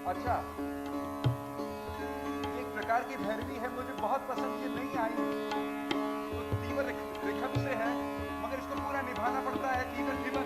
अच्छा, एक प्रकार की भैरवी है, मुझे बहुत पसंद, ये नहीं आई तो तीव्र रिखम से है, मगर इसको पूरा निभाना पड़ता है। तीव्र जीवन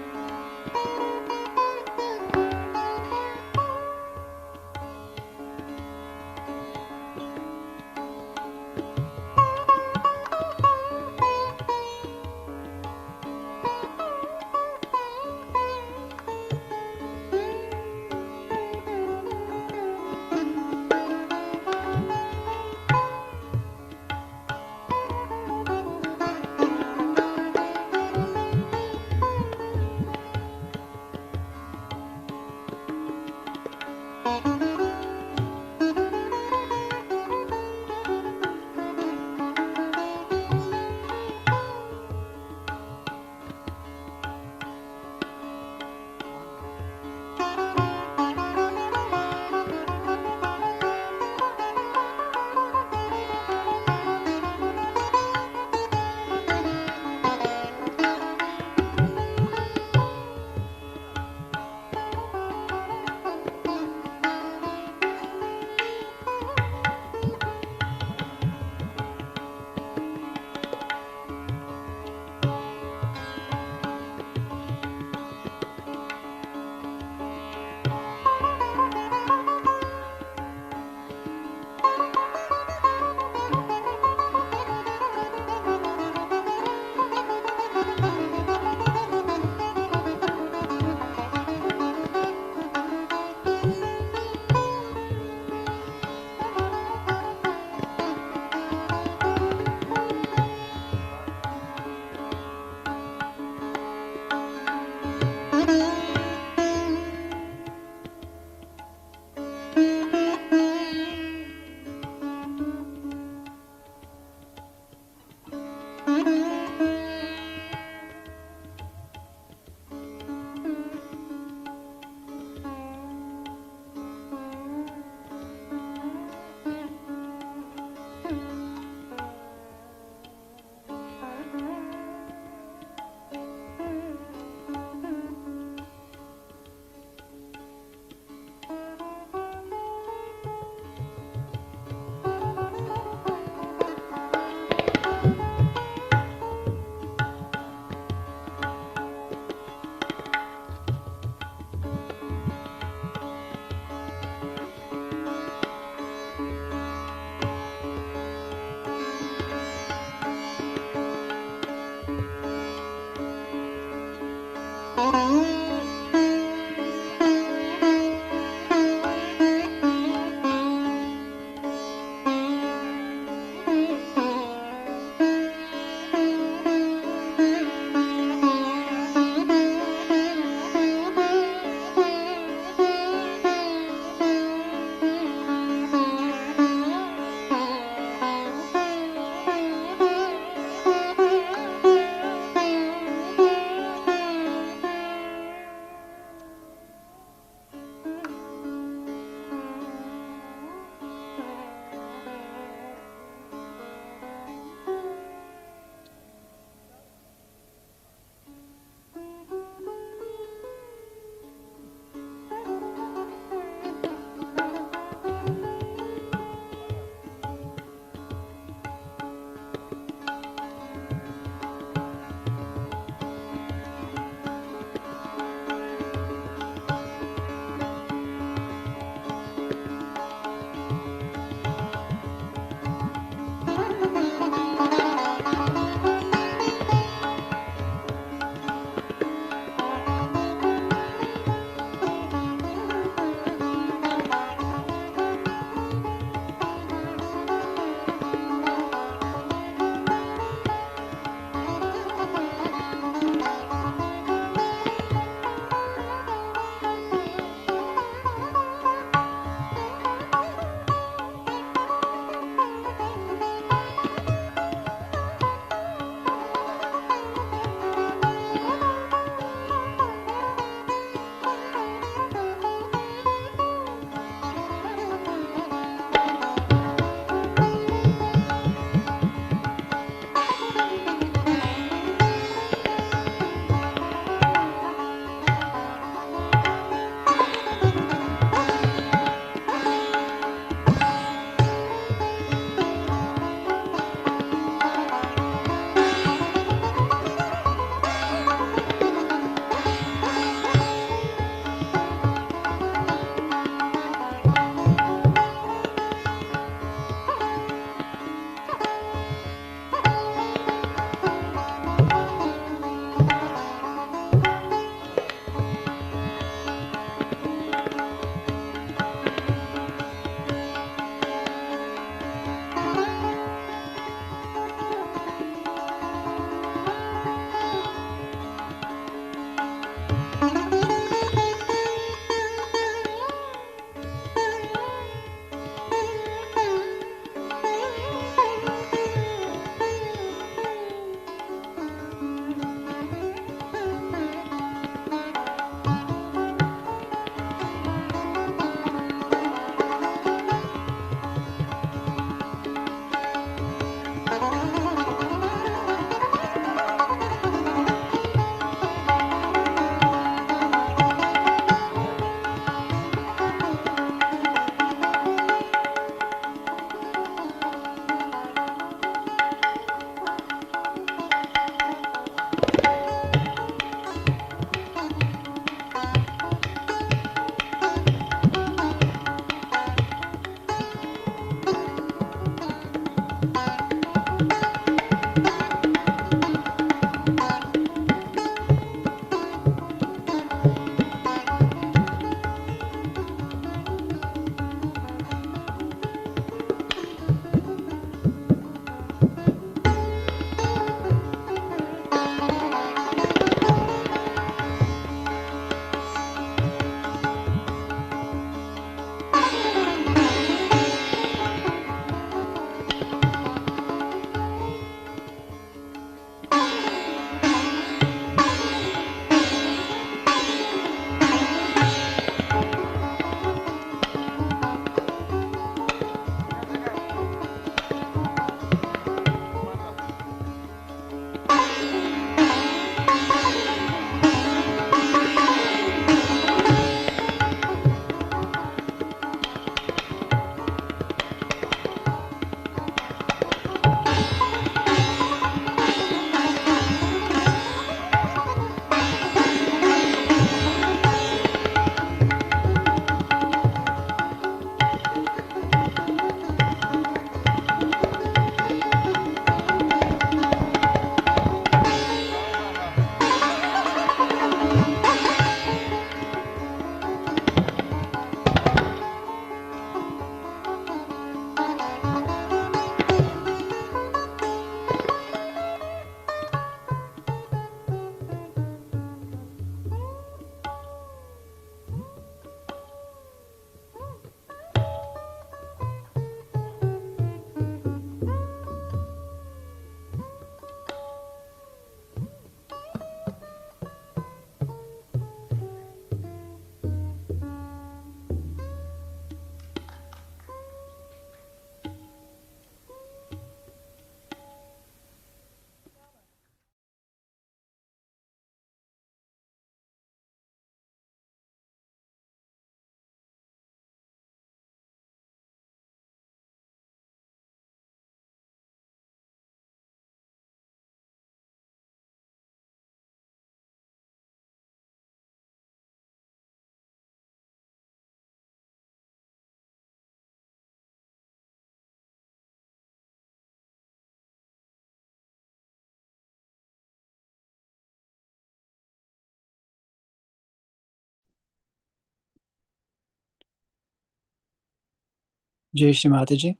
Jai Shri Mataji.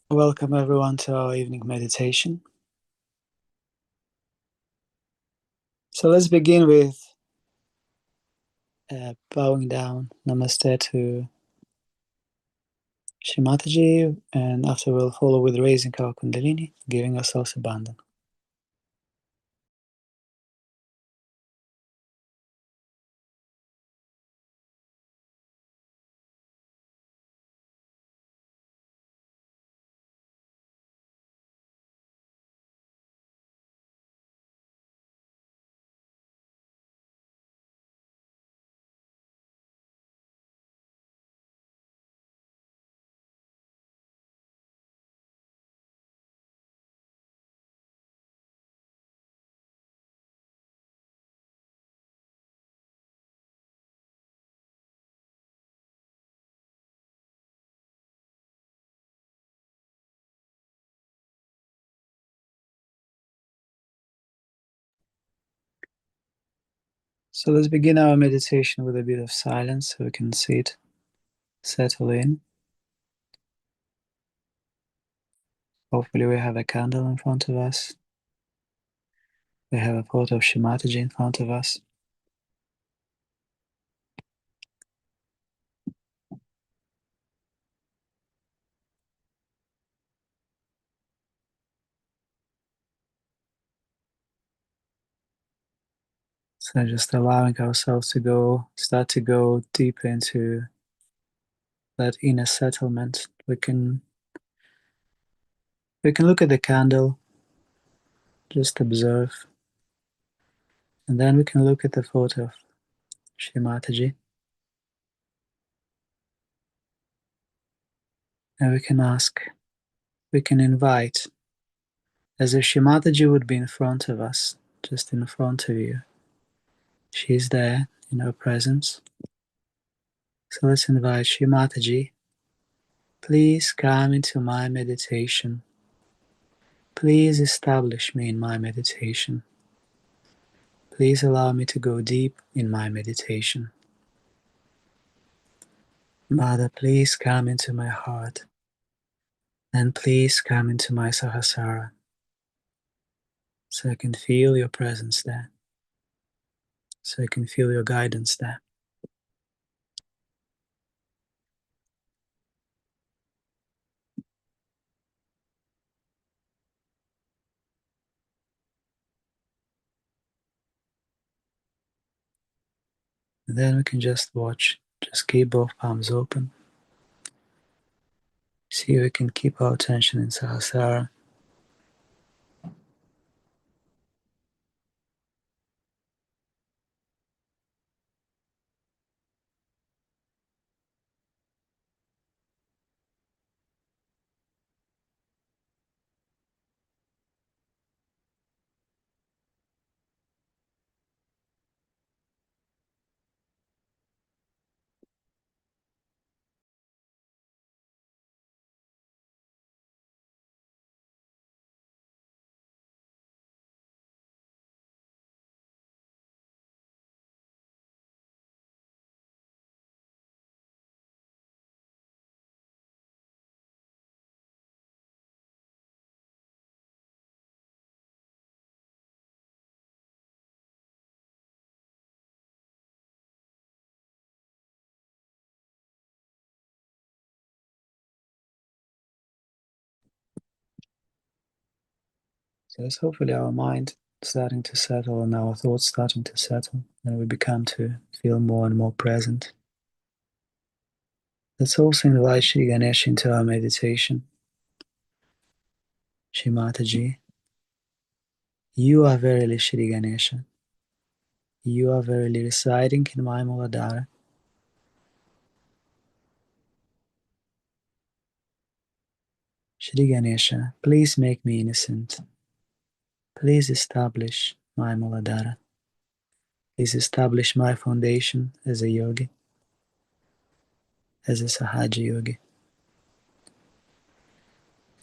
Welcome everyone to our evening meditation. So let's begin with bowing down. Namaste to Shri Mataji, and after we'll follow with raising our Kundalini, giving ourselves abandon. So let's begin our meditation with a bit of silence so we can sit, settle in. Hopefully we have a candle in front of us. We have a photo of Shri Mataji in front of us. So just allowing ourselves to start to go deep into that inner settlement. We can look at the candle, just observe, and then we can look at the photo of Shri Mataji, and we can invite, as if Shri Mataji would be in front of us, just in front of you. She's there in our presence. So let's invite Shri Mataji. Please come into my meditation. Please establish me in my meditation. Please allow me to go deep in my meditation. Mother, please come into my heart, and please come into my Sahasrara, so I can feel your presence there, so I can feel your guidance there. And then we can just watch, just keep both palms open. See if we can keep our attention in Sahasrara. So it's hopefully our mind starting to settle and our thoughts starting to settle, and we become to feel more and more present. Let's also invite Shri Ganesh into our meditation. Shri Mataji, you are verily Shri Ganesha. You are verily residing in my Muladhara. Shri Ganesha, please make me innocent. Please establish my Muladhara. Please establish my foundation as a yogi, as a Sahaja yogi.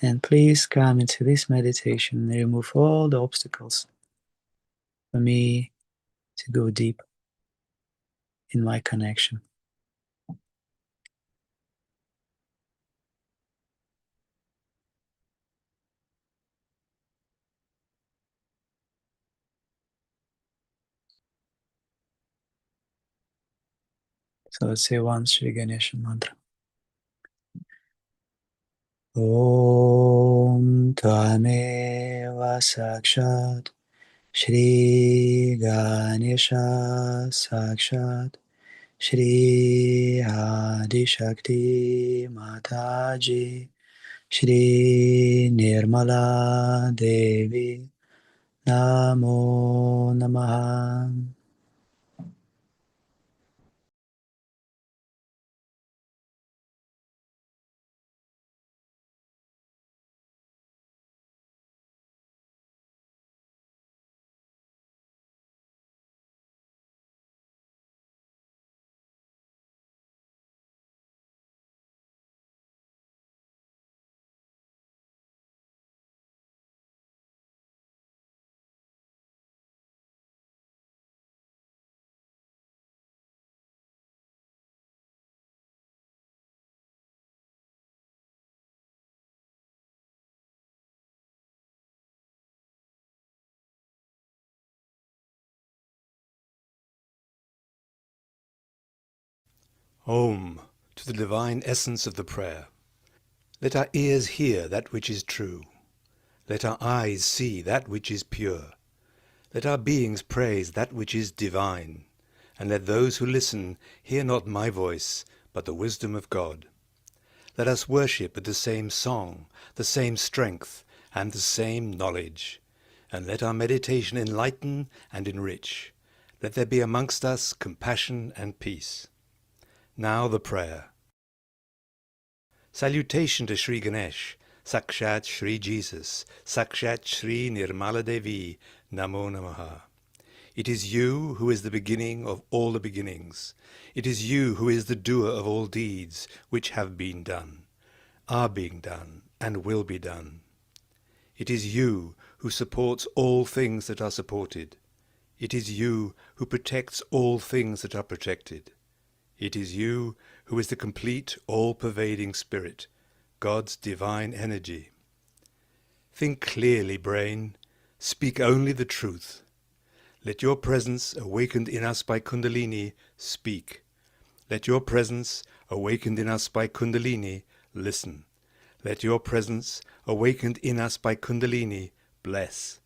And please come into this meditation and remove all the obstacles for me to go deep in my connection. So let's say once Shri Ganesha mantra. Om Tvameva Sakshat Shri Ganesha Sakshat Shri Adi Shakti Mataji Shri Nirmala Devi Namo Namaha. Om, to the divine essence of the prayer. Let our ears hear that which is true. Let our eyes see that which is pure. Let our beings praise that which is divine. And let those who listen hear not my voice, but the wisdom of God. Let us worship with the same song, the same strength, and the same knowledge. And let our meditation enlighten and enrich. Let there be amongst us compassion and peace. Now the prayer. Salutation to Sri Ganesh, Sakshat Sri Jesus, Sakshat Sri Nirmala Devi, Namo Namaha. It is you who is the beginning of all the beginnings. It is you who is the doer of all deeds which have been done, are being done, and will be done. It is you who supports all things that are supported. It is you who protects all things that are protected. It is you who is the complete, all-pervading Spirit, God's divine energy. Think clearly, brain. Speak only the truth. Let your presence, awakened in us by Kundalini, speak. Let your presence, awakened in us by Kundalini, listen. Let your presence, awakened in us by Kundalini, bless.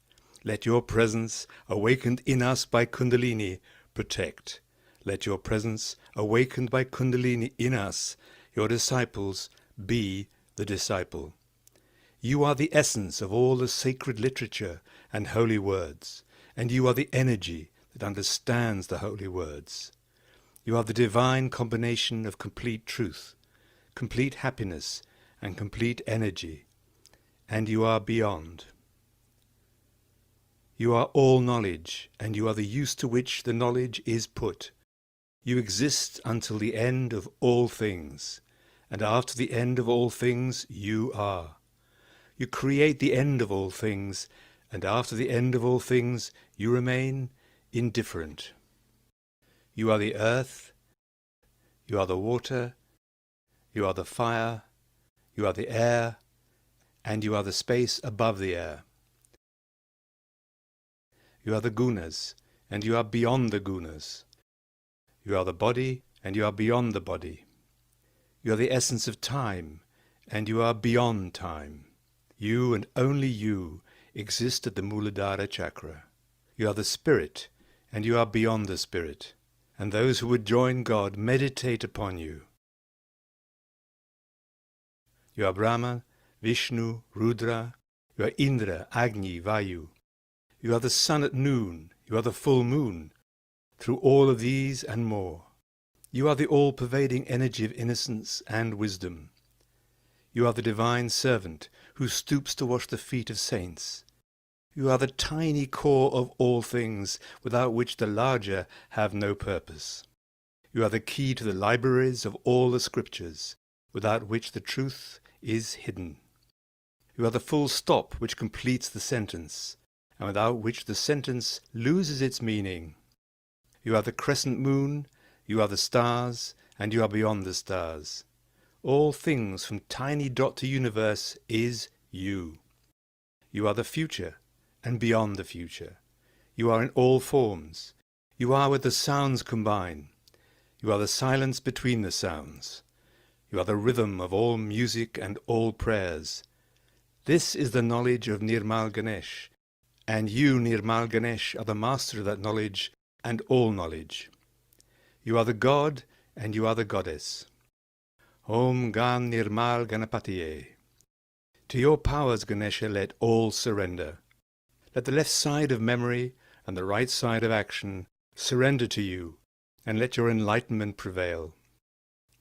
Let your presence, awakened in us by Kundalini, protect. Let your presence, awakened by Kundalini in us, your disciples, be the disciple. You are the essence of all the sacred literature and holy words, and you are the energy that understands the holy words. You are the divine combination of complete truth, complete happiness, and complete energy, and you are beyond. You are all knowledge, and you are the use to which the knowledge is put. You exist until the end of all things, and after the end of all things you are. You create the end of all things, and after the end of all things you remain indifferent. You are the earth, you are the water, you are the fire, you are the air, and you are the space above the air. You are the gunas, and you are beyond the gunas. You are the body, and you are beyond the body. You are the essence of time, and you are beyond time. You and only you exist at the Muladhara chakra. You are the spirit, and you are beyond the spirit. And those who would join God meditate upon you. You are Brahma, Vishnu, Rudra. You are Indra, Agni, Vayu. You are the sun at noon. You are the full moon. Through all of these and more. You are the all-pervading energy of innocence and wisdom. You are the divine servant who stoops to wash the feet of saints. You are the tiny core of all things, without which the larger have no purpose. You are the key to the libraries of all the scriptures, without which the truth is hidden. You are the full stop which completes the sentence, and without which the sentence loses its meaning. You are the crescent moon, you are the stars, and you are beyond the stars. All things from tiny dot to universe is you. You are the future, and beyond the future. You are in all forms. You are where the sounds combine. You are the silence between the sounds. You are the rhythm of all music and all prayers. This is the knowledge of Nirmal Ganesh, and you, Nirmal Ganesh, are the master of that knowledge and all knowledge. You are the God, and you are the Goddess. Om Gan Nirmal Ganapatiye. To your powers, Ganesha, let all surrender. Let the left side of memory and the right side of action surrender to you, and let your enlightenment prevail.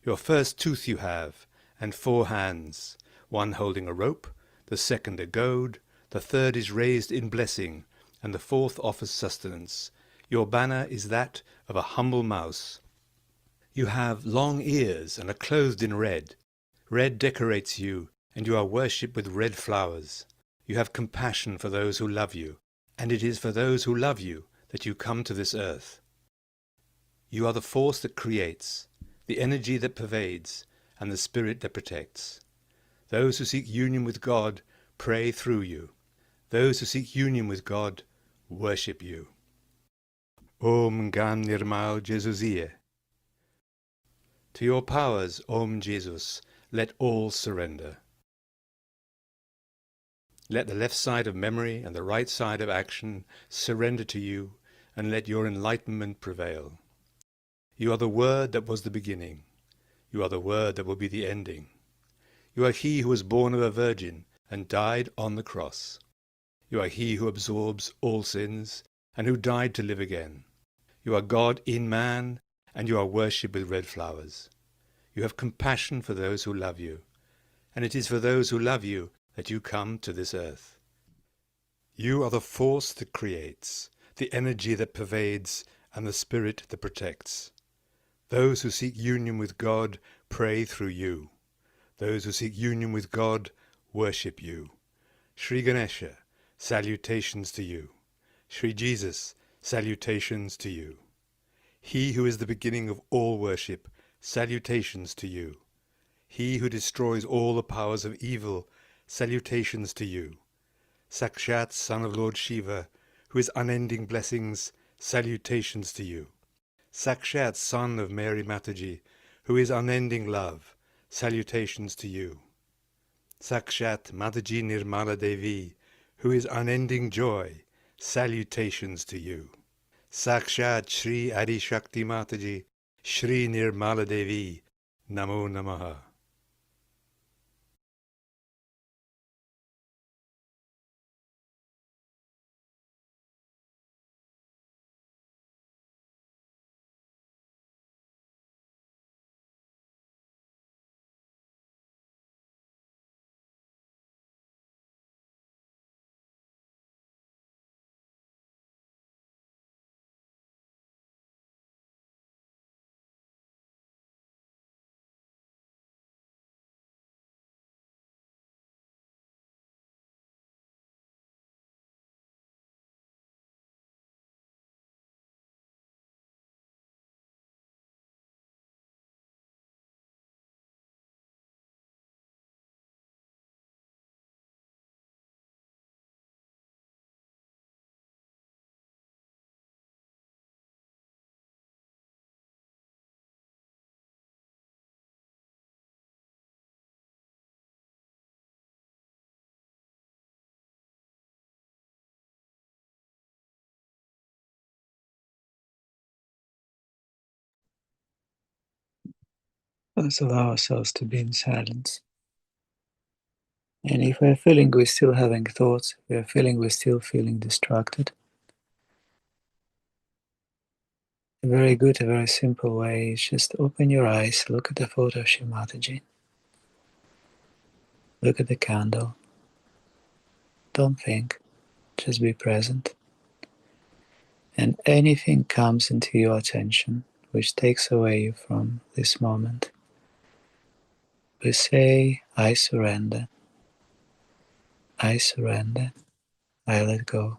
Your first tooth you have, and 4 hands, one holding a rope, the second a goad, the third is raised in blessing, and the fourth offers sustenance. Your banner is that of a humble mouse. You have long ears and are clothed in red. Red decorates you, and you are worshipped with red flowers. You have compassion for those who love you, and it is for those who love you that you come to this earth. You are the force that creates, the energy that pervades, and the spirit that protects. Those who seek union with God pray through you. Those who seek union with God worship you. Om Gan Nirmal Jesusie. To your powers, Om Jesus, let all surrender. Let the left side of memory and the right side of action surrender to you, and let your enlightenment prevail. You are the Word that was the beginning. You are the Word that will be the ending. You are He who was born of a virgin and died on the cross. You are He who absorbs all sins and who died to live again. You are God in man, and you are worshipped with red flowers. You have compassion for those who love you, and it is for those who love you that you come to this earth. You are the force that creates, the energy that pervades, and the spirit that protects. Those who seek union with God pray through you. Those who seek union with God worship you. Sri Ganesha, salutations to you. Sri Jesus, salutations to you. He who is the beginning of all worship, salutations to you. He who destroys all the powers of evil, salutations to you. Sakshat, son of Lord Shiva, who is unending blessings, salutations to you. Sakshat, son of Mary Mataji, who is unending love, salutations to you. Sakshat Mataji Nirmala Devi, who is unending joy, salutations to you. Sakshat Shri Adi Shakti Mataji, Shri Nirmala Devi, Namo Namaha. Let's allow ourselves to be in silence. And if we're feeling we're still having thoughts, if we're feeling we're still feeling distracted, a very good, a very simple way is just open your eyes, look at the photo of Shri Mataji, look at the candle, don't think, just be present. And anything comes into your attention which takes away you from this moment, we say, I surrender, I surrender, I let go.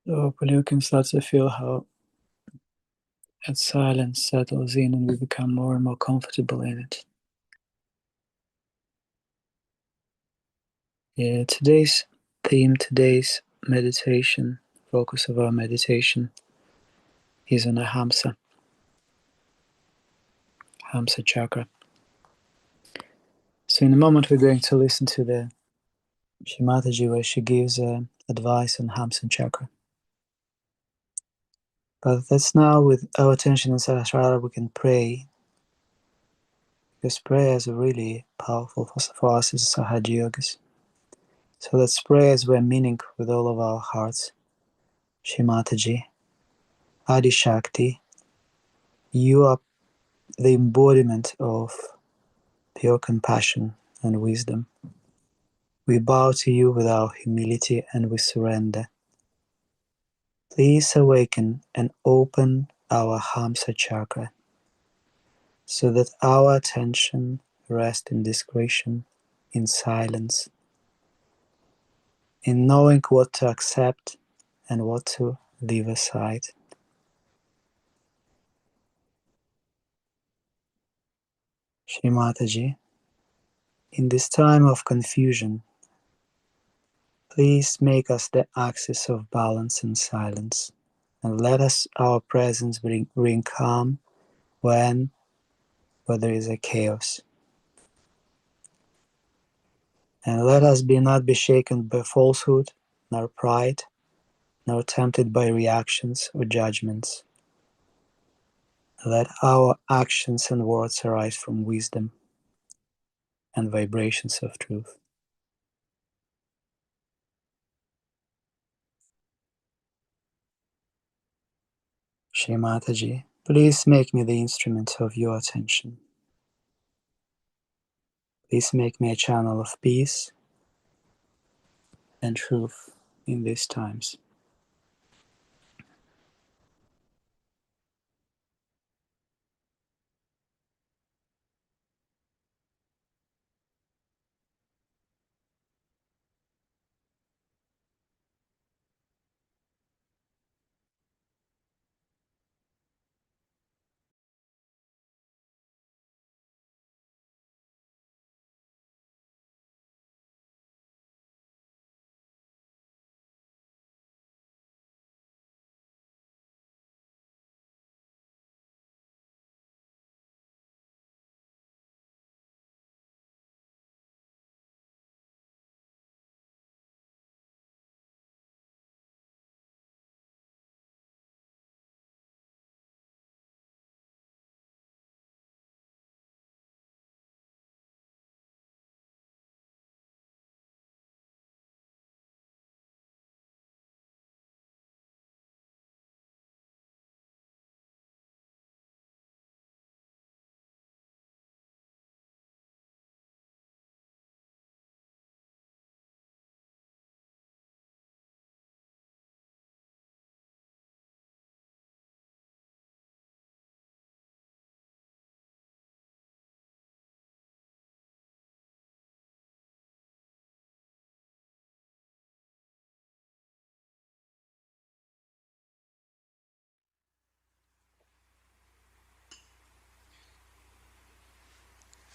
So hopefully you can start to feel how that silence settles in and we become more and more comfortable in it. Yeah, today's theme, today's meditation, focus of our meditation is on a Hamsa chakra. So in a moment we're going to listen to the Shimataji where she gives advice on Hamsa chakra. But that's now with our attention in Sahasrara we can pray, because prayer is really powerful for us as Sahaja Yogis. So let's pray as we're meaning with all of our hearts. Shimataji, Adi Shakti, you are the embodiment of pure compassion and wisdom. We bow to you with our humility and we surrender. Please awaken and open our Hamsa chakra so that our attention rests in discretion, in silence, in knowing what to accept and what to leave aside. Shri Mataji, in this time of confusion, please make us the axis of balance and silence, and let us our presence bring calm where there is a chaos. And let us not be shaken by falsehood, nor pride, nor tempted by reactions or judgments. Let our actions and words arise from wisdom and vibrations of truth. Shri Mataji, please make me the instrument of your attention. Please make me a channel of peace and truth in these times.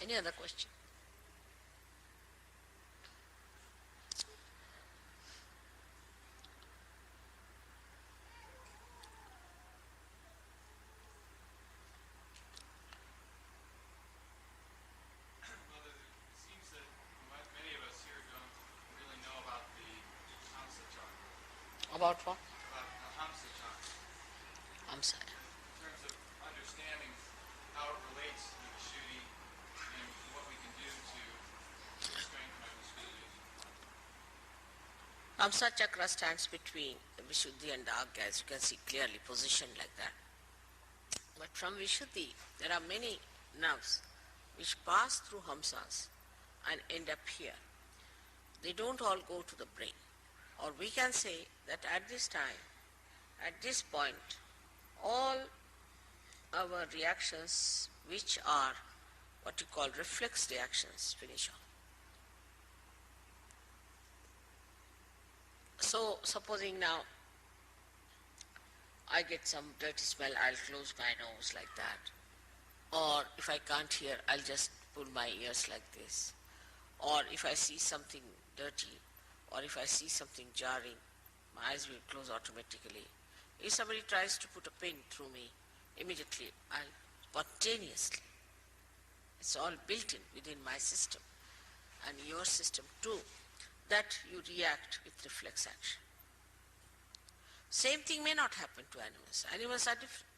Any other question? It seems that many of us here don't really know about the Hamsa chakra. About what? About the Hamsa chakra. I'm sorry. In terms of understanding how it relates to the Vishuddhi and what we can do to strengthen our Vishuddhi. Amsa chakra stands between the Vishuddhi and the Agya, as you can see clearly positioned like that. But from Vishuddhi, there are many nerves which pass through Hamsas and end up here. They don't all go to the brain. Or we can say that at this time, at this point, all our reactions, which are what you call reflex reactions, finish off. So, supposing now I get some dirty smell, I'll close my nose like that. Or if I can't hear, I'll just pull my ears like this. Or if I see something dirty, or if I see something jarring, my eyes will close automatically. If somebody tries to put a pin through me, immediately I'll spontaneously. It's all built in within my system and your system too, that you react with reflex action. Same thing may not happen to animals. Animals are different.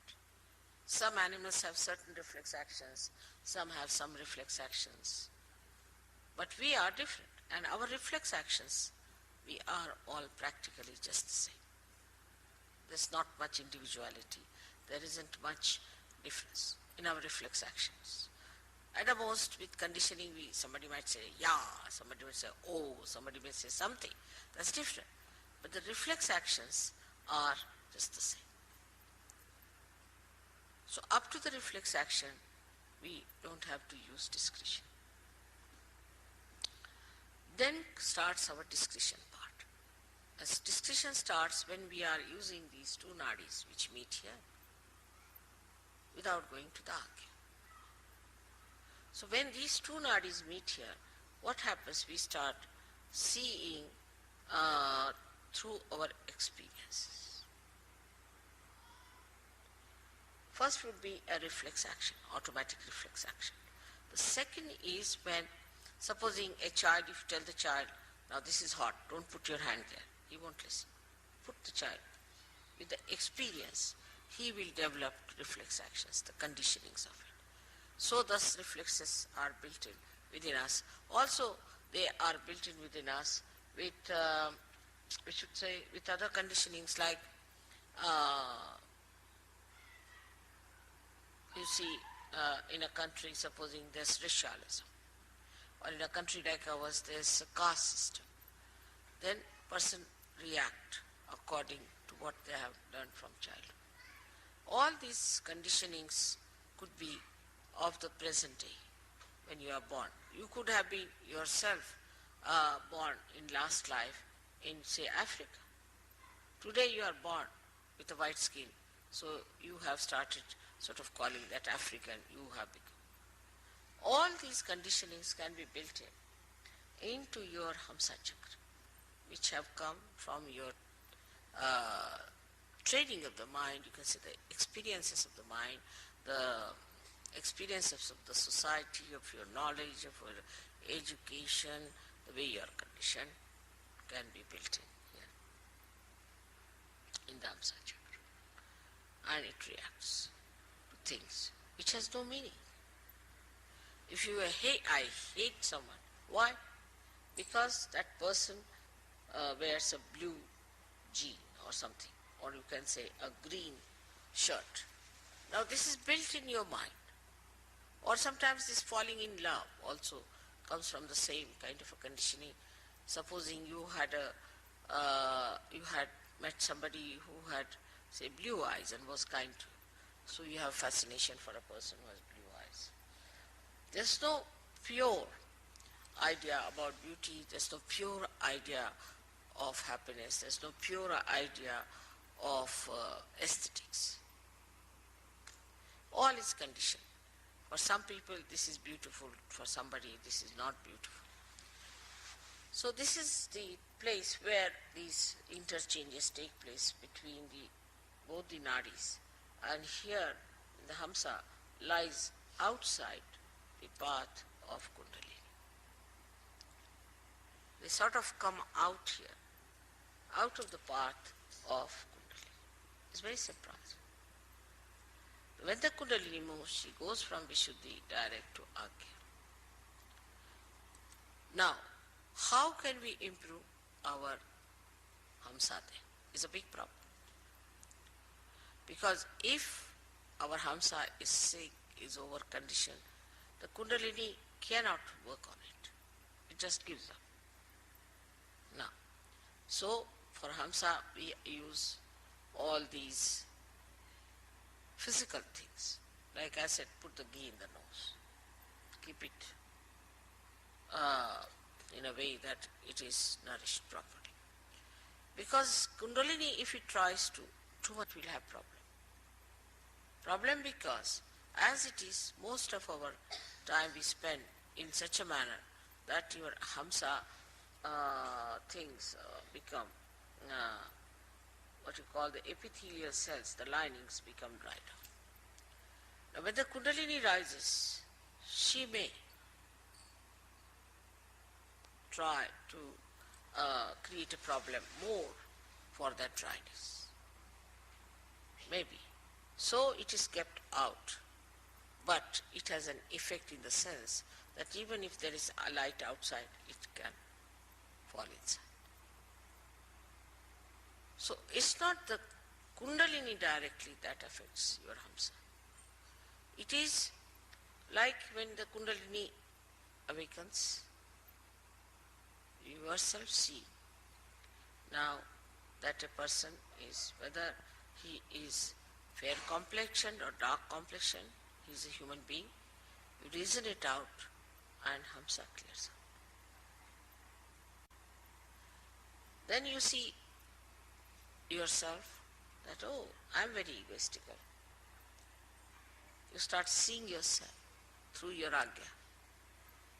Some animals have certain reflex actions, some have some reflex actions. But we are different, and our reflex actions, we are all practically just the same. There's not much individuality. There isn't much difference in our reflex actions. At the most, with conditioning, somebody might say, yeah, somebody might say, oh, somebody may say something. That's different. But the reflex actions are just the same. So up to the reflex action, we don't have to use discretion. Then starts our discretion part. As discretion starts when we are using these two nadis which meet here without going to the agya. So when these two nadis meet here, what happens? We start seeing through our experiences. First would be a reflex action, automatic reflex action. The second is when, supposing a child, if you tell the child, now this is hot, don't put your hand there, he won't listen. Put the child. With the experience, he will develop reflex actions, the conditionings of it. So thus reflexes are built in within us. Also, they are built in within us with, we should say, with other conditionings like, you see, in a country, supposing there's racialism, or in a country like ours, there's a caste system, then person react according to what they have learned from childhood. All these conditionings could be of the present day when you are born. You could have been yourself born in last life in, say, Africa. Today you are born with a white skin, so you have started sort of calling that African you have become. All these conditionings can be built into your Hamsa Chakra, which have come from your training of the mind, you can say the experiences of the mind, the experiences of the society, of your knowledge, of your education, the way you are conditioned, can be built in here, in the Hamsa Chakra. And it reacts to things which has no meaning. If you I hate someone, why? Because that person wears a blue jean or something, or you can say a green shirt. Now this is built in your mind. Or sometimes this falling in love also comes from the same kind of a conditioning. Supposing you had met somebody who had, say, blue eyes and was kind to you. So you have fascination for a person who has blue eyes. There's no pure idea about beauty, there's no pure idea of happiness, there's no pure idea of aesthetics. All is conditioned. For some people this is beautiful, for somebody this is not beautiful. So this is the place where these interchanges take place between both the nadis. And here the Hamsa lies outside the path of Kundalini. They sort of come out here, out of the path of Kundalini. It's very simple. When the Kundalini moves, she goes from Vishuddhi direct to Agya. Now, how can we improve our Hamsa then? It's a big problem. Because if our Hamsa is sick, is over-conditioned, the Kundalini cannot work on it. It just gives up. Now, so for Hamsa we use all these physical things. Like I said, put the ghee in the nose. Keep it in a way that it is nourished properly. Because Kundalini, if it tries to too much we'll have problem. Problem because as it is, most of our time we spend in such a manner that your hamsa things become what you call the epithelial cells, the linings become dried up. Now when the Kundalini rises, she may try to create a problem more for that dryness. Maybe. So it is kept out, but it has an effect in the sense that even if there is a light outside, it can fall inside. So it's not the Kundalini directly that affects your hamsa. It is like when the Kundalini awakens, you yourself see now that a person is, whether he is fair complexioned or dark complexioned, he is a human being, you reason it out and hamsa clears up. Then you see yourself that, oh, I am very egoistical. You start seeing yourself through your agya.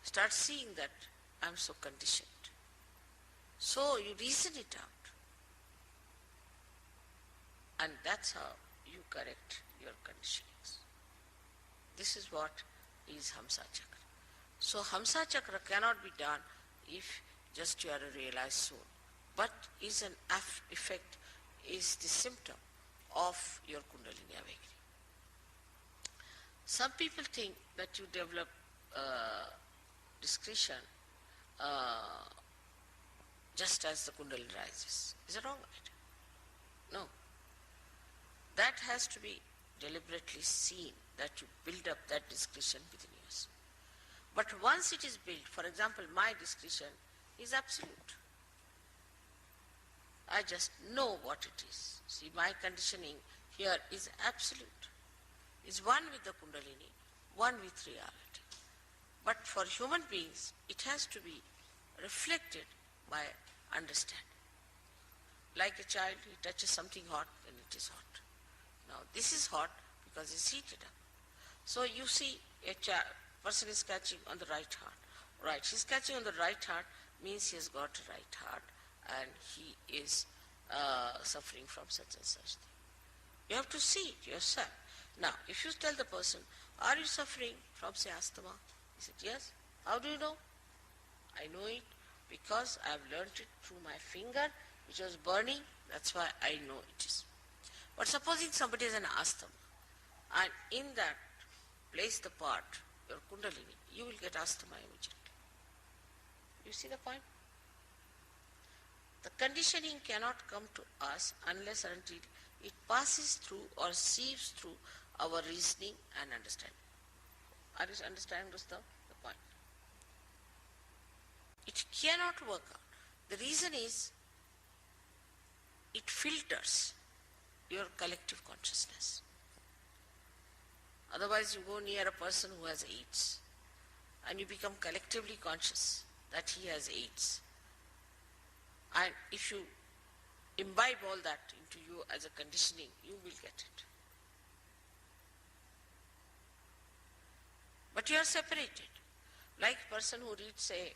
Start seeing that I am so conditioned. So you reason it out. And that's how you correct your conditionings. This is what is Hamsa Chakra. So Hamsa Chakra cannot be done if just you are a realized soul, but is an effect, is the symptom of your Kundalini awakening. Some people think that you develop discretion just as the Kundalini rises. Is that all right? No. That has to be deliberately seen, that you build up that discretion within yourself. But once it is built, for example, my discretion is absolute. I just know what it is. See, my conditioning here is absolute. It's one with the Kundalini, one with reality. But for human beings, it has to be reflected by understanding. Like a child, he touches something hot, then it is hot. Now, this is hot because it's heated up. So you see a person is catching on the right heart. Right, he's catching on the right heart means he has got a right heart and he is suffering from such and such thing. You have to see it yourself. Now, if you tell the person, are you suffering from, say, asthma? He said, yes. How do you know? I know it because I have learnt it through my finger, which was burning. That's why I know it is. But supposing somebody has an asthma, and in that place the part, your Kundalini, you will get asthma immediately. You see the point? The conditioning cannot come to us unless and until it passes through or sieves through our reasoning and understanding. Are you understanding, Gustav, the point? It cannot work out. The reason is it filters your collective consciousness. Otherwise you go near a person who has AIDS and you become collectively conscious that he has AIDS. And if you imbibe all that into you as a conditioning, you will get it. But you are separated. Like a person who reads, say,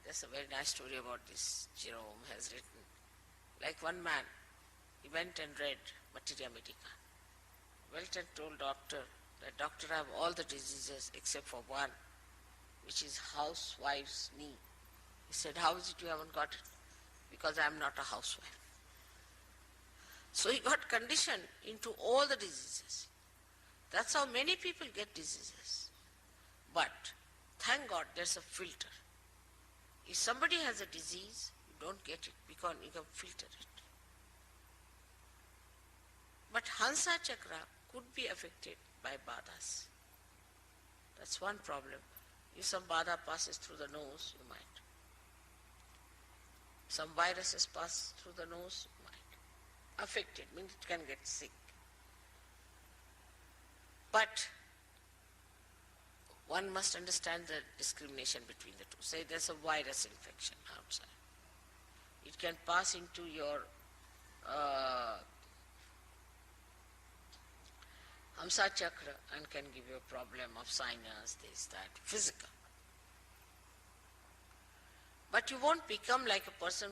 there's a very nice story about this, Jerome has written. Like one man, he went and read Materia Medica. Went and told doctor that, doctor, I have all the diseases except for one, which is housewife's knee. He said, how is it you haven't got it? Because I am not a housewife. So he got conditioned into all the diseases. That's how many people get diseases. But thank God there's a filter. If somebody has a disease, you don't get it because you can filter it. But Hansa Chakra could be affected by badhas. That's one problem. If some badha passes through the nose, you might. Some viruses pass through the nose, you might. Affected means it can get sick. But one must understand the discrimination between the two. Say there's a virus infection outside. It can pass into your uh, Hamsa chakra and can give you a problem of sinus, this, that, physical. But you won't become like a person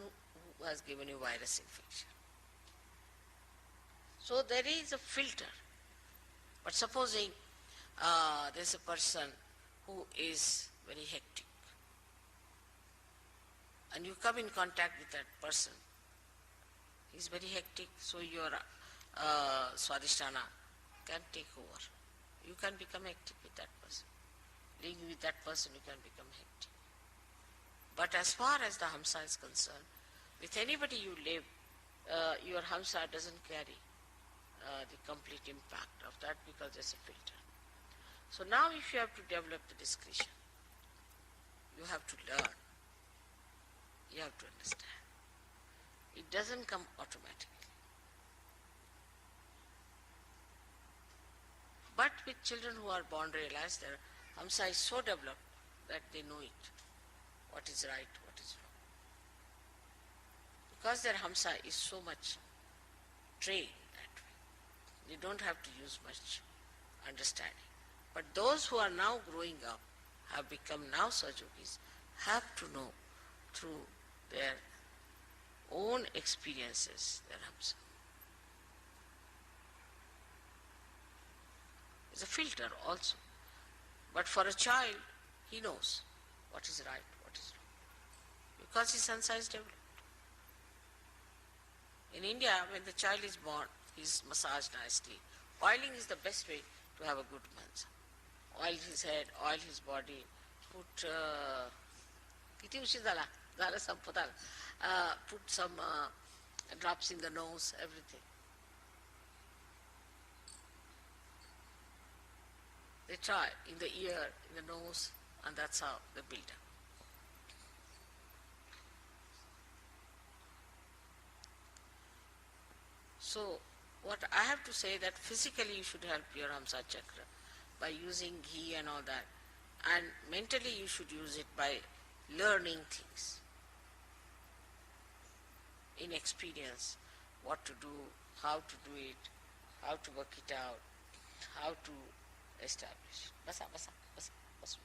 who has given you virus infection. So there is a filter. But supposing there's a person who is very hectic, and you come in contact with that person, he's very hectic, so your swadhisthana can take over. You can become hectic with that person. Living with that person, you can become hectic. But as far as the hamsa is concerned, with anybody you live, your hamsa doesn't carry the complete impact of that because there's a filter. So now if you have to develop the discretion, you have to learn, you have to understand. It doesn't come automatically. But with children who are born realized, their hamsa is so developed that they know it, what is right, what is wrong. Because their hamsa is so much trained that way, they don't have to use much understanding. But those who are now growing up, have become now Sajogis, have to know through their own experiences their hamsa. It's a filter also. But for a child, he knows what is right, what is wrong. Because his hamsa is developed. In India, when the child is born, he is massaged nicely. Oiling is the best way to have a good hamsa. Oil his head, oil his body, put put some drops in the nose, everything. They try in the ear, in the nose, and that's how they build up. So, what I have to say that physically you should help your hamsa chakra by using ghee and all that, and mentally you should use it by learning things in experience, what to do, how to do it, how to work it out, how to establish. Basa, basa, basa, basa.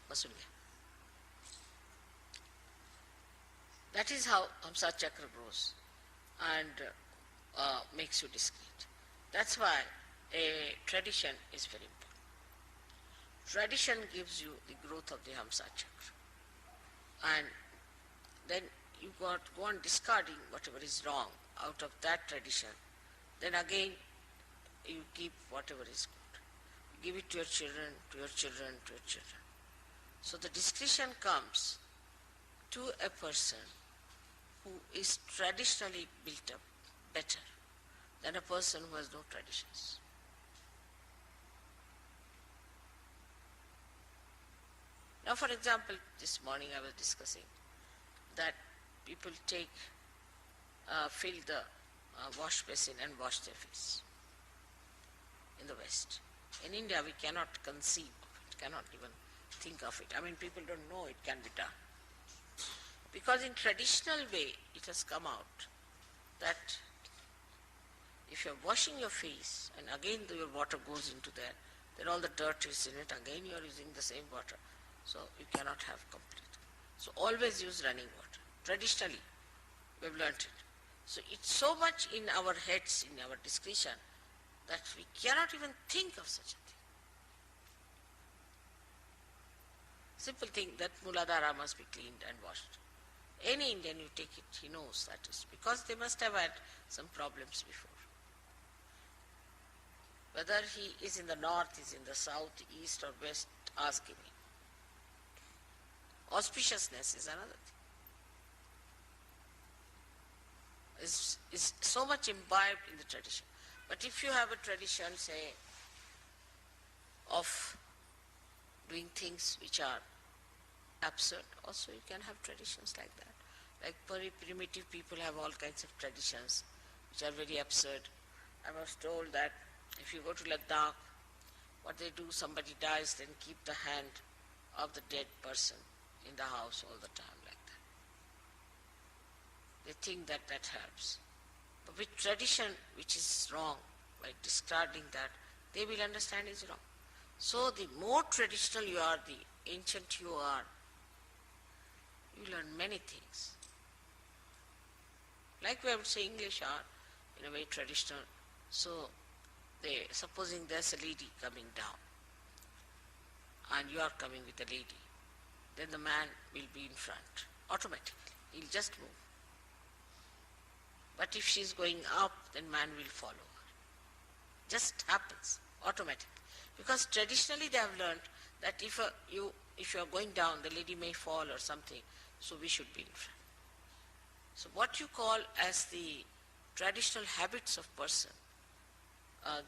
Basulya. That is how hamsa chakra grows and makes you discreet. That's why a tradition is very important. Tradition gives you the growth of the hamsa chakra. And then you go on discarding whatever is wrong out of that tradition. Then again you keep whatever is good. You give it to your children, to your children, to your children. So the discretion comes to a person who is traditionally built up better than a person who has no traditions. Now, for example, this morning I was discussing that people fill the wash basin and wash their face in the West. In India, we cannot conceive of it, cannot even think of it. I mean, people don't know it can be done. Because in traditional way, it has come out that if you're washing your face and again your water goes into there, then all the dirt is in it, again you're using the same water. So you cannot have complete. So always use running water. Traditionally, we've learnt it. So it's so much in our heads, in our discretion, that we cannot even think of such a thing. Simple thing that Muladhara must be cleaned and washed. Any Indian you take it, he knows that is because they must have had some problems before. Whether he is in the north, is in the south, east or west, ask him. Auspiciousness is another thing. Is so much imbibed in the tradition. But if you have a tradition, say, of doing things which are absurd, also you can have traditions like that. Like very primitive people have all kinds of traditions which are very absurd. I was told that if you go to Ladakh, what they do, somebody dies, then keep the hand of the dead person in the house all the time like that. They think that that helps. But with tradition, which is wrong, by discarding that, they will understand is wrong. So the more traditional you are, the ancient you are, you learn many things. Like we would say English are in a way traditional. So supposing there's a lady coming down and you are coming with a lady, then the man will be in front automatically. He'll just move. But if she's going up, then man will follow her. Just happens automatically. Because traditionally they have learned that if you are going down, the lady may fall or something, so we should be in front. So what you call as the traditional habits of person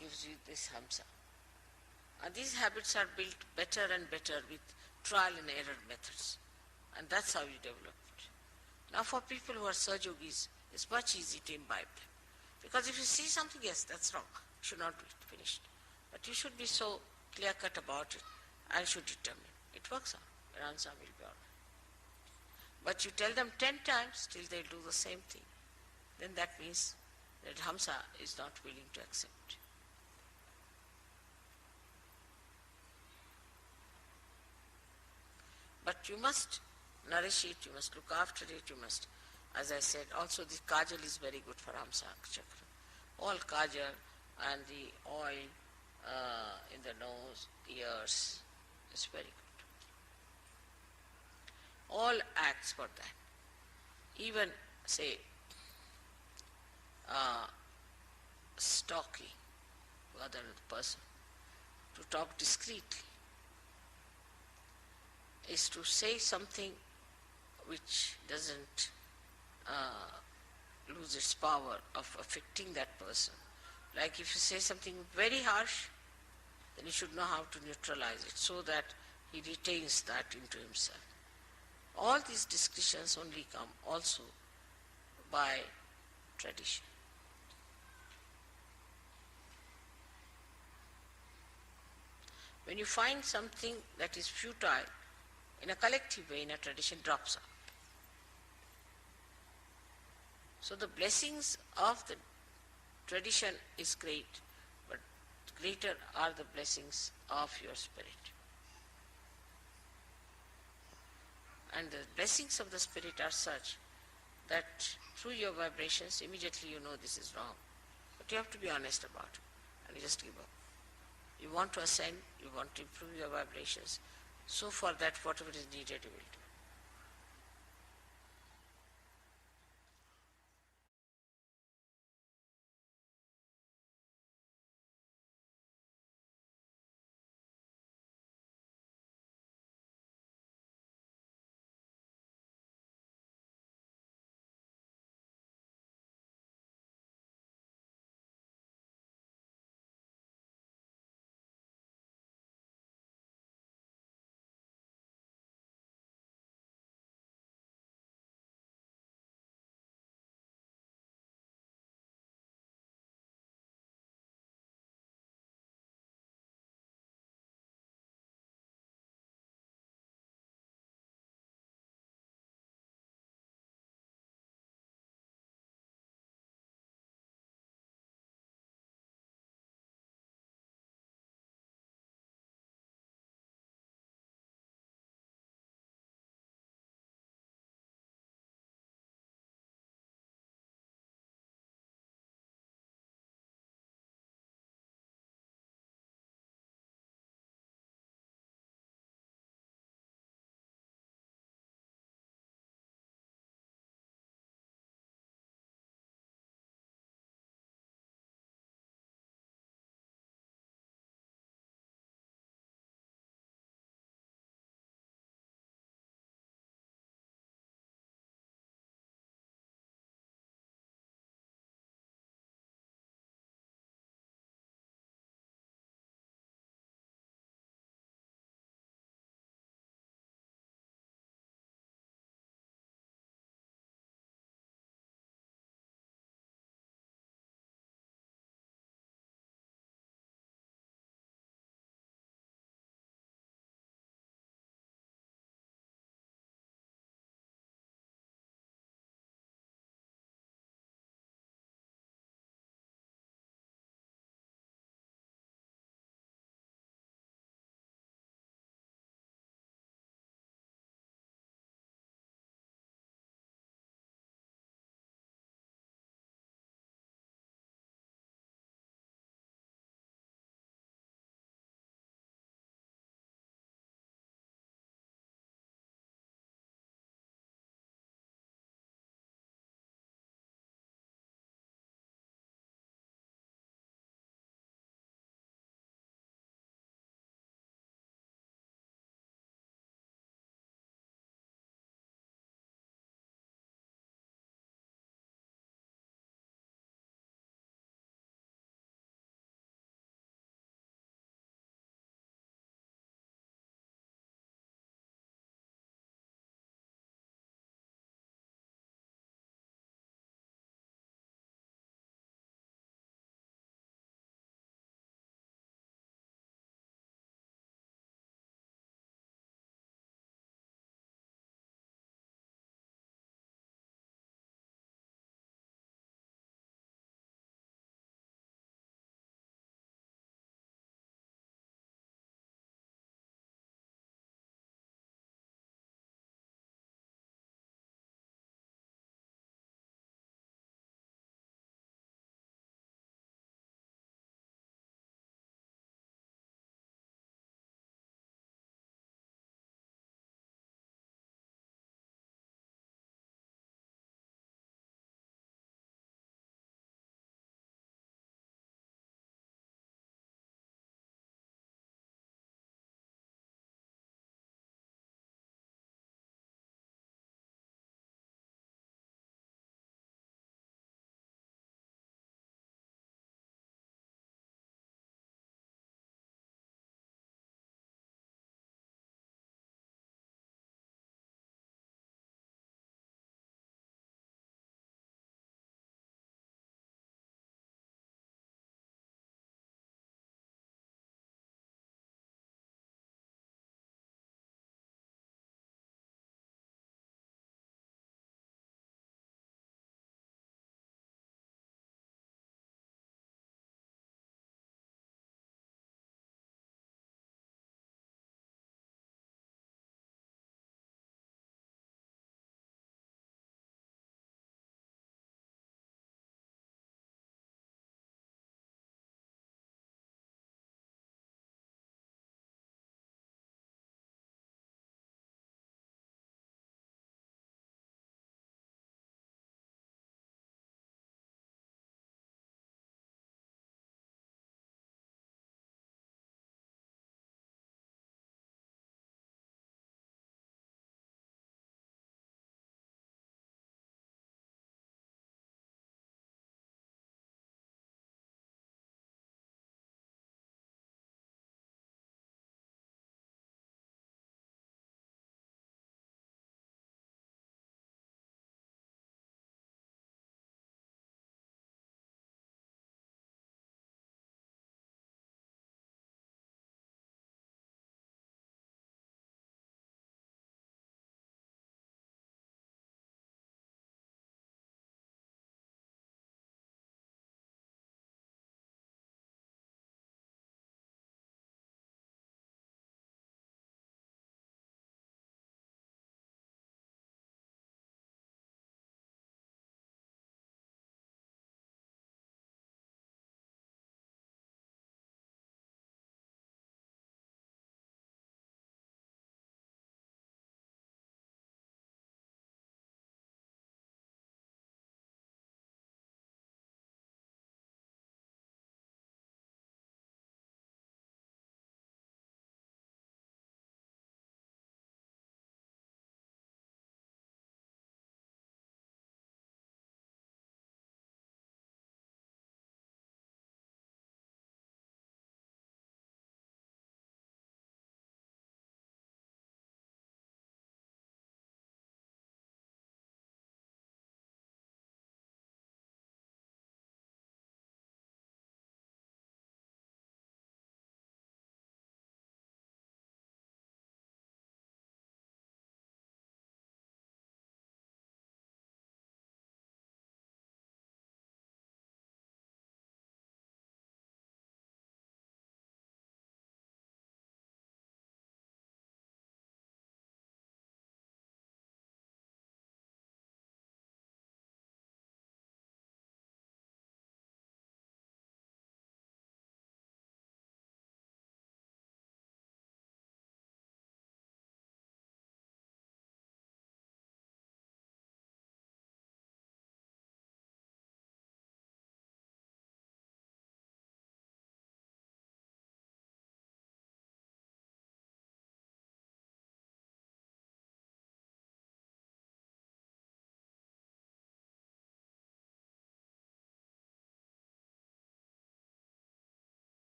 gives you this hamsa. And these habits are built better and better with trial and error methods. And that's how you develop it. Now for people who are Sahaja Yogis, it's much easier to imbibe them. Because if you see something, yes, that's wrong, you should not do it, finished. But you should be so clear-cut about it, and should determine. It works out, your answer will be all right. But you tell them 10 times, till they'll do the same thing. Then that means that Hamsa is not willing to accept. But you must nourish it, you must look after it, you must, as I said, also the kajal is very good for Hamsa chakra. All kajal and the oil in the nose, ears, is very good. All acts for that. Even, say, stalking other person, to talk discreetly, is to say something which doesn't lose its power of affecting that person. Like if you say something very harsh, then you should know how to neutralize it so that he retains that into himself. All these discussions only come also by tradition. When you find something that is futile, in a collective way, in a tradition, drops out. So the blessings of the tradition is great, but greater are the blessings of your spirit. And the blessings of the spirit are such that through your vibrations, immediately you know this is wrong. But you have to be honest about it, and you just give up. You want to ascend, you want to improve your vibrations, so for that whatever is needed you will do.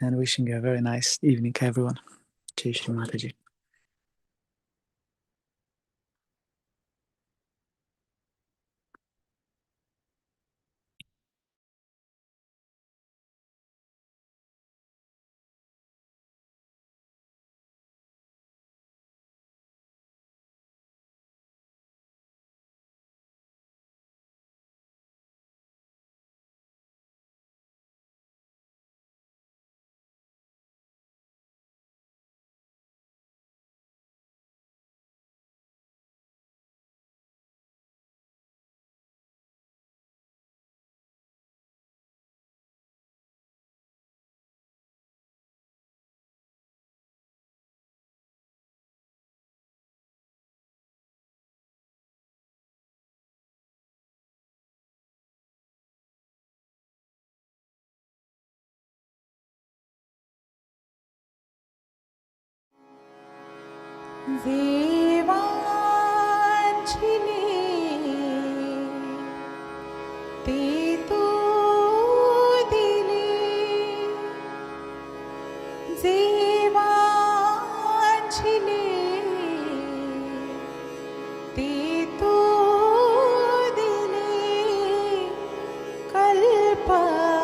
and wishing you a very nice evening, everyone. Jai Shri Mataji. देवांचिले ते तू दिले देवांचिले ते तू दिले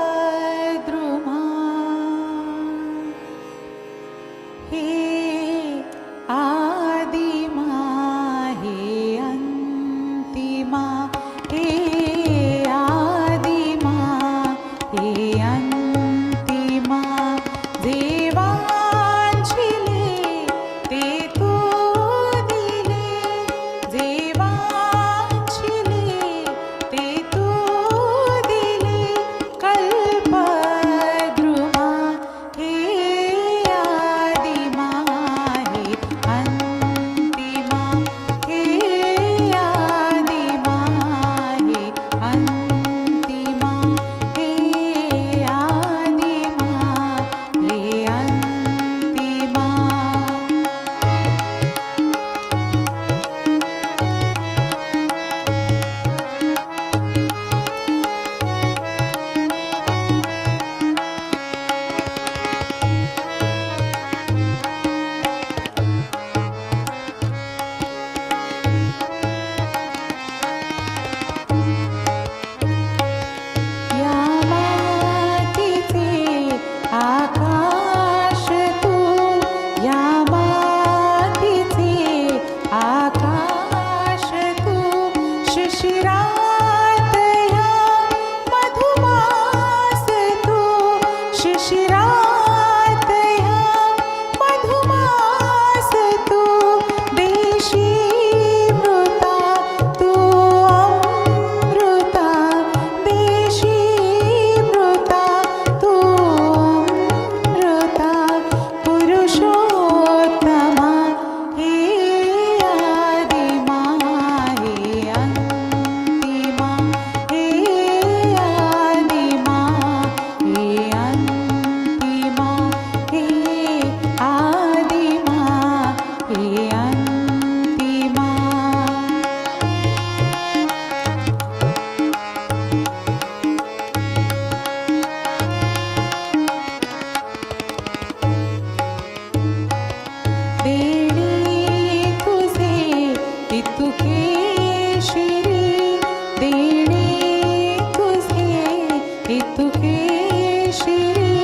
कल्पद्रुमा हे आदिमा हे अंतिमा हे आदिमा हे अंतिमा देवांचिले ते तू दिले देवांचिले ते तू दिले कल्पद्रुमा हे आदिमा हे अंतिमा हे आदिमा हे अंतिमा हे आदिमा हे अंतिमा या मातीचे आकाश तू या मातीचे आकाश तू शिशिरात या मधुमास तू शिशिरात या मधुमास तू देशी मृता तू अमृता देशी मृता तू अमृता पुरुषोत्तमा हे आदिमा हे अंतिमा हे आदिमा हे अंतिमा हे आदिमा हे अंतिमा देणे तुझे इतुके शिरी देणे तुझे इतुके शिरी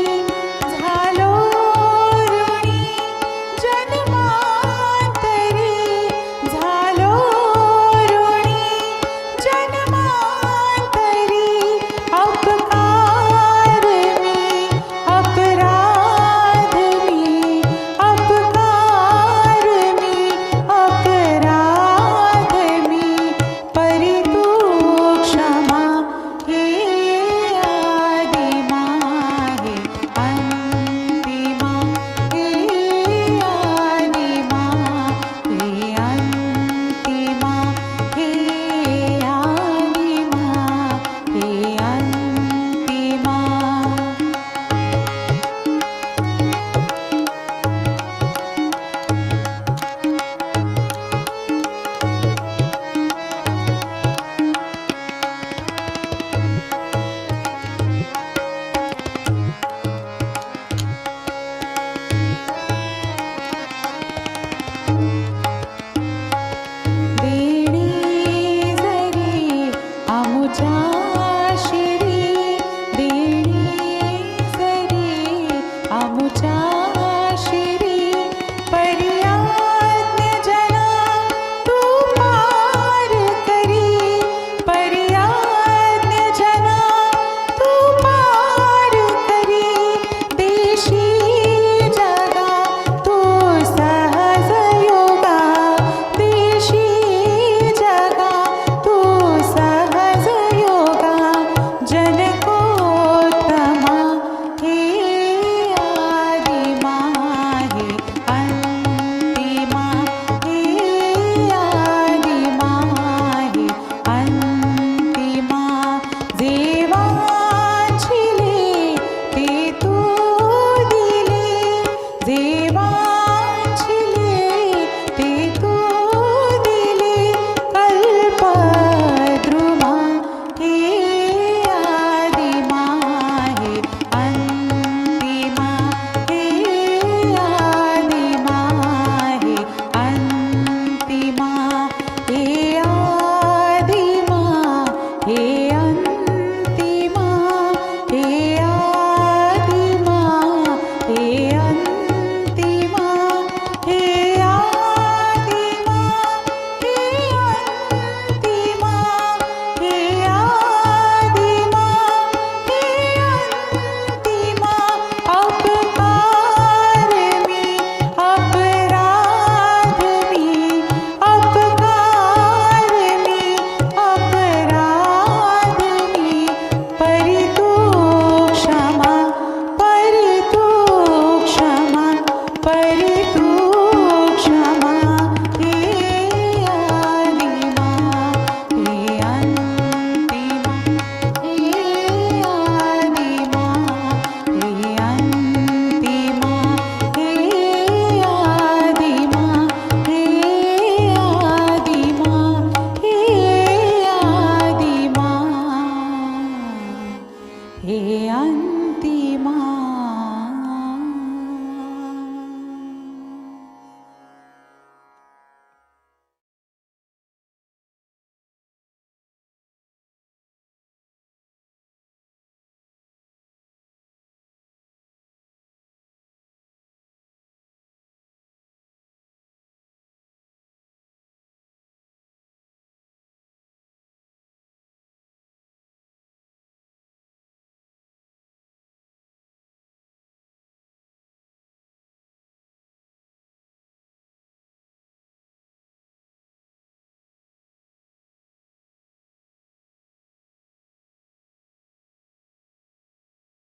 झालो ऋणी जन्मांतरी झालो ऋणी जन्मांतरी अपकार मी अपराध मी अपकार मी अपराध मी परी तू क्षमा हे आदिमा हे अन्तिमा